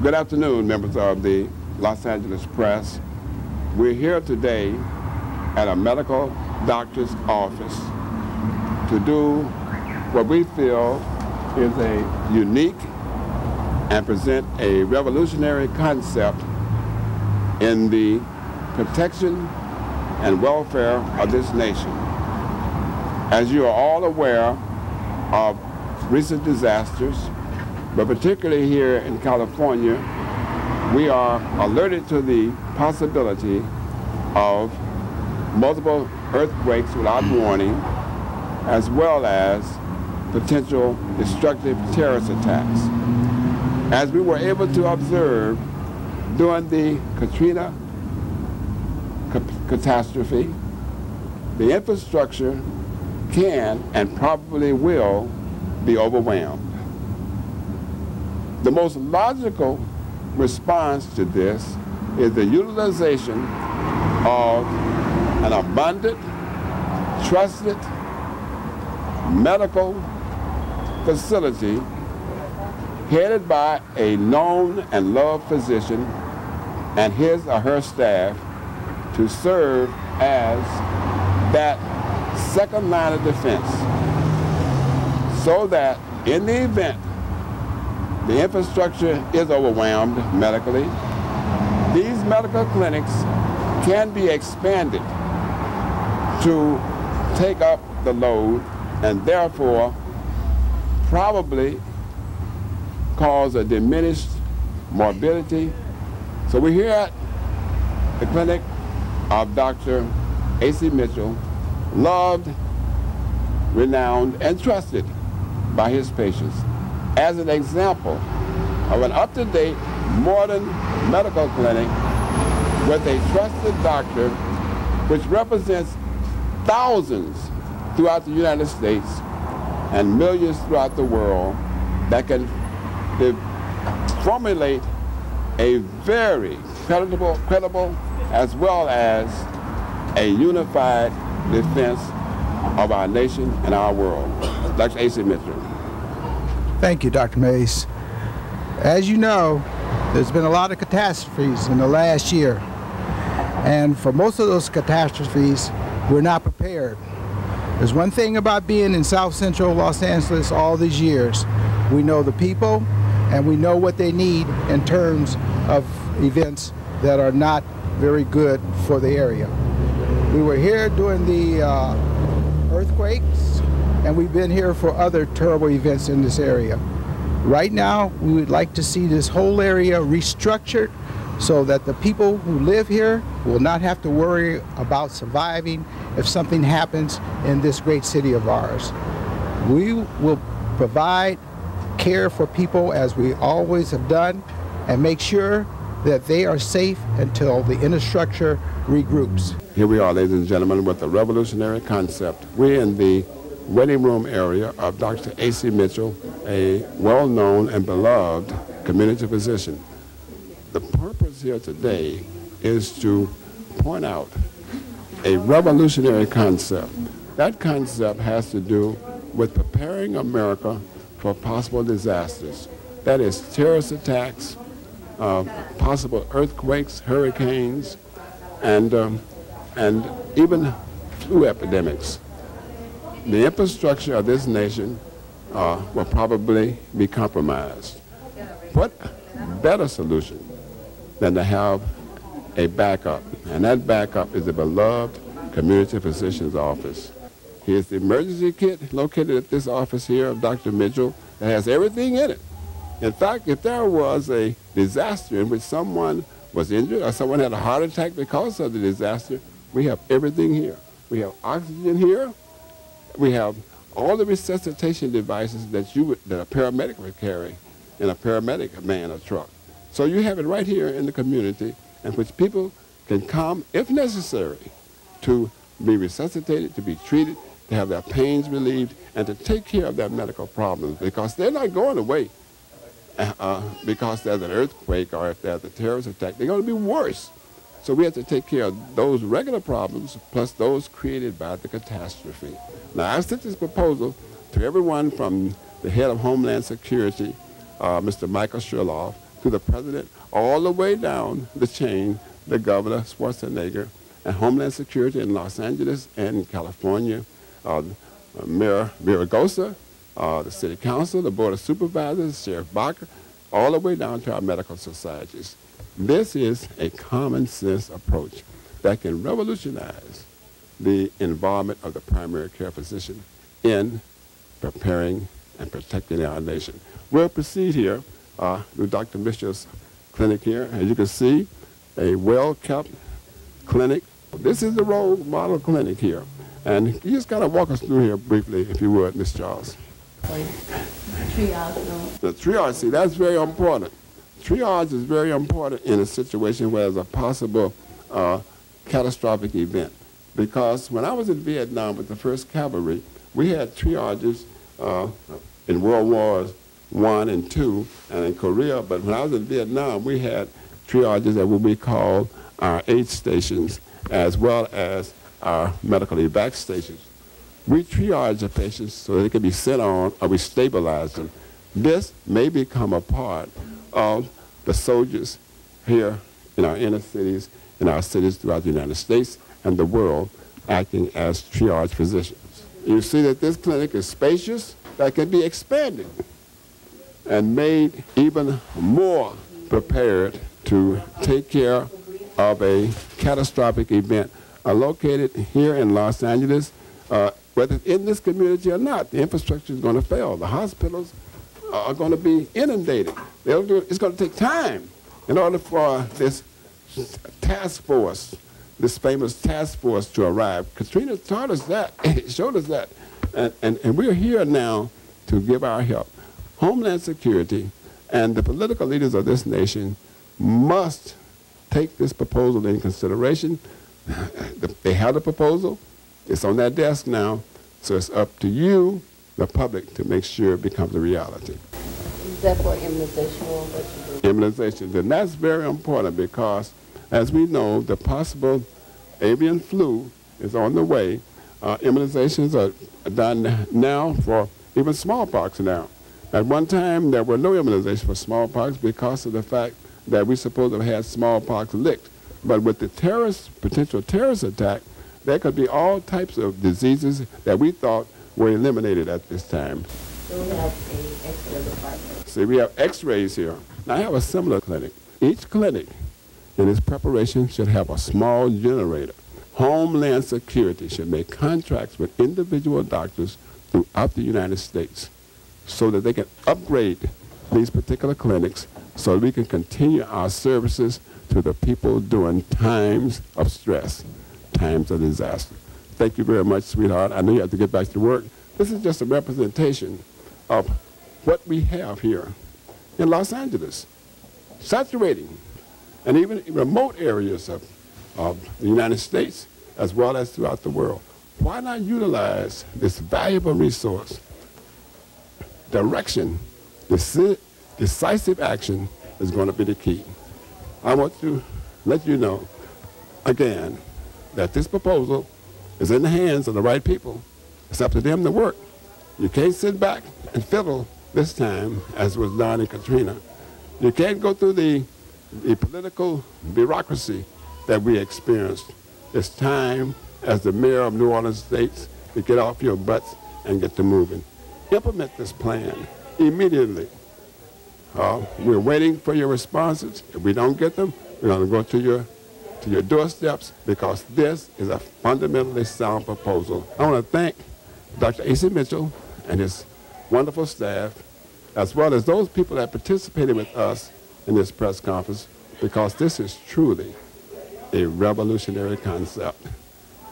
Good afternoon, members of the Los Angeles Press. We're here today at a medical doctor's office to do what we feel is a unique and present a revolutionary concept in the protection and welfare of this nation. As you are all aware of recent disasters, but particularly here in California, we are alerted to the possibility of multiple earthquakes without warning, as well as potential destructive terrorist attacks. As we were able to observe during the Katrina catastrophe, the infrastructure can and probably will be overwhelmed. The most logical response to this is the utilization of an abundant, trusted medical facility headed by a known and loved physician and his or her staff to serve as that second line of defense, so that in the event the infrastructure is overwhelmed medically, these medical clinics can be expanded to take up the load and therefore probably cause a diminished morbidity. So we're here at the clinic of Dr. A.C. Mitchell, loved, renowned, and trusted by his patients, as an example of an up-to-date modern medical clinic with a trusted doctor, which represents thousands throughout the United States and millions throughout the world that can formulate a very credible as well as a unified defense of our nation and our world. Dr. A.C. Mitchell. Thank you, Dr. Mays. As you know, there's been a lot of catastrophes in the last year. And for most of those catastrophes, we're not prepared. There's one thing about being in South Central Los Angeles all these years. We know the people and we know what they need in terms of events that are not very good for the area. We were here during the earthquakes, and we've been here for other terrible events in this area. Right now, we would like to see this whole area restructured so that the people who live here will not have to worry about surviving if something happens in this great city of ours. We will provide care for people as we always have done and make sure that they are safe until the infrastructure regroups. Here we are, ladies and gentlemen, with a revolutionary concept. We're in the waiting room area of Dr. A.C. Mitchell, a well-known and beloved community physician. The purpose here today is to point out a revolutionary concept. That concept has to do with preparing America for possible disasters. That is terrorist attacks, possible earthquakes, hurricanes, and even flu epidemics. The infrastructure of this nation will probably be compromised. What better solution than to have a backup? And that backup is the beloved community physician's office. Here's the emergency kit located at this office here of Dr. Mitchell that has everything in it. In fact, if there was a disaster in which someone was injured or someone had a heart attack because of the disaster, we have everything here. We have oxygen here. We have all the resuscitation devices that a paramedic would carry in a paramedic van or truck. So you have it right here in the community in which people can come, if necessary, to be resuscitated, to be treated, to have their pains relieved, and to take care of their medical problems, because they're not going away because there's an earthquake or if there's a terrorist attack. They're going to be worse. So we have to take care of those regular problems plus those created by the catastrophe. Now, I've sent this proposal to everyone from the head of Homeland Security, Mr. Michael Sherloff, to the president, all the way down the chain, the Governor Schwarzenegger, and Homeland Security in Los Angeles and in California, Mayor Viragosa, the City Council, the Board of Supervisors, Sheriff Baca, all the way down to our medical societies. This is a common sense approach that can revolutionize the involvement of the primary care physician in preparing and protecting our nation. We'll proceed here with Dr. Mitchell's clinic here. As you can see, a well-kept clinic. This is the role model clinic here. And you just kind of walk us through here briefly, if you would, Ms. Charles. Triage. The triage, see, that's very important. Triage is very important in a situation where there's a possible catastrophic event. Because when I was in Vietnam with the 1st Cavalry, we had triages in World Wars I and II and in Korea, but when I was in Vietnam, we had triages at what we call our aid stations as well as our medical evac stations. We triage the patients so that they can be sent on, or we stabilize them. This may become a part of the soldiers here in our inner cities, in our cities throughout the United States and the world, acting as triage physicians. You see that this clinic is spacious, that can be expanded and made even more prepared to take care of a catastrophic event. Located here in Los Angeles, whether in this community or not, the infrastructure is going to fail. The hospitals are going to be inundated. It's going to take time in order for this task force, this famous task force, to arrive. Katrina taught us that, showed us that, and we're here now to give our help. Homeland Security and the political leaders of this nation must take this proposal into consideration. They have the proposal. It's on their desk now. So it's up to you, the public, to make sure it becomes a reality. Is that for immunization or what you do? Immunization. And that's very important because, as we know, the possible avian flu is on the way. Immunizations are done now for even smallpox now. At one time, there were no immunization for smallpox because of the fact that we supposed to have had smallpox licked. But with the potential terrorist attack, there could be all types of diseases that we thought were eliminated at this time. So we have an X-ray department. See, we have X-rays here. Now, I have a similar clinic. Each clinic in its preparation should have a small generator. Homeland Security should make contracts with individual doctors throughout the United States so that they can upgrade these particular clinics so we can continue our services to the people during times of stress, times of disaster. Thank you very much, sweetheart. I know you have to get back to work. This is just a representation of what we have here in Los Angeles, saturating, and even remote areas of the United States as well as throughout the world. Why not utilize this valuable resource? Direction, decisive action is going to be the key. I want to let you know, again, that this proposal is in the hands of the right people. It's up to them to work. You can't sit back and fiddle this time as was done in Katrina. You can't go through the political bureaucracy that we experienced. It's time, as the mayor of New Orleans states, to get off your butts and get to moving. Implement this plan immediately. We're waiting for your responses. If we don't get them, we're going to go to your doorsteps because this is a fundamentally sound proposal. I want to thank Dr. A.C. Mitchell and his wonderful staff, as well as those people that participated with us in this press conference, because this is truly a revolutionary concept.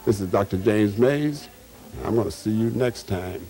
This is Dr. James Mays. I'm going to see you next time.